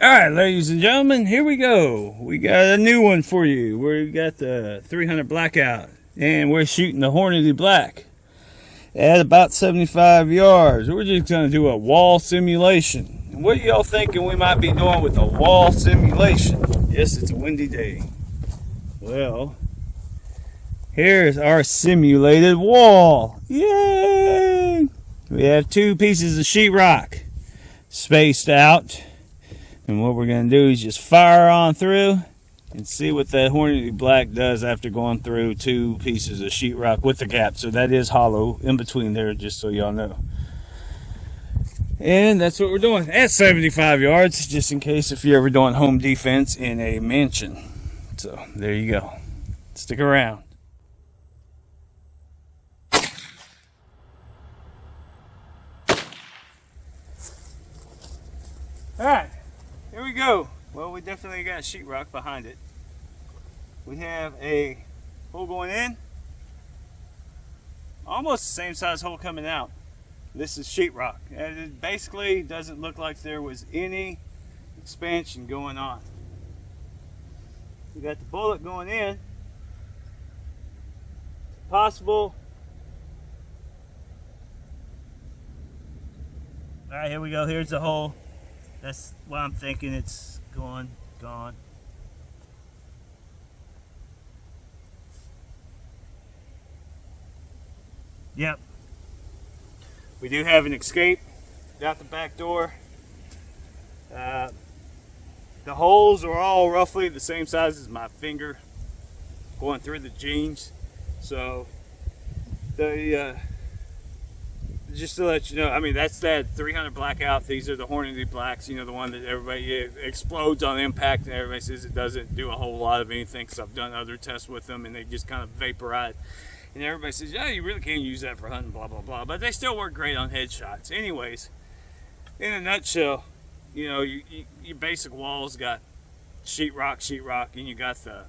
Alright, ladies and gentlemen, here we go. We got a new one for you. We got the 300 Blackout, and we're shooting the Hornady Black at about 75 yards. We're just going to do a wall simulation. And what are y'all thinking we might be doing with a wall simulation? Yes, it's a windy day. Well, here's our simulated wall. Yay! We have two pieces of sheetrock spaced out. And what we're going to do is just fire on through and see what that Hornady Black does after going through two pieces of sheetrock with the gap. So that is hollow in between there, just so y'all know. And that's what we're doing at 75 yards, just in case if you're ever doing home defense in a mansion. So there you go. Stick around. All right. Here we go. Well, we definitely got sheetrock behind it. We have a hole going in, almost the same size hole coming out. This is sheetrock, and it basically doesn't look like there was any expansion going on. We got the bullet going in. Possible. All right, here we go. Here's the hole. That's why I'm thinking it's gone. Yep. We do have an escape out the back door. The holes are all roughly the same size as my finger going through the jeans. So just to let you know, I mean, that's that 300 Blackout. These are the Hornady Blacks, you know, the one that everybody explodes on impact, and everybody says it doesn't do a whole lot of anything, because I've done other tests with them and they just kind of vaporize. And everybody says, yeah, you really can't use that for hunting, blah, blah, blah. But they still work great on headshots. Anyways, in a nutshell, you know, your basic walls got sheetrock, and you got the,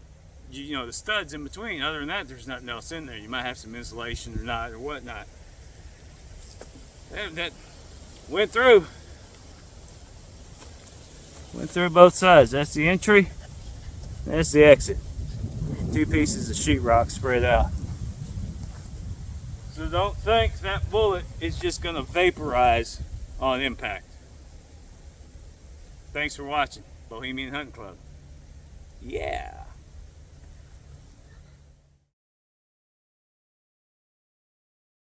you know, the studs in between. Other than that, there's nothing else in there. You might have some insulation or not, or whatnot. That went through both sides. That's the entry, that's the exit. Two pieces of sheetrock spread out. So don't think that bullet is just going to vaporize on impact. Thanks for watching Bohemian Hunting Club. Yeah.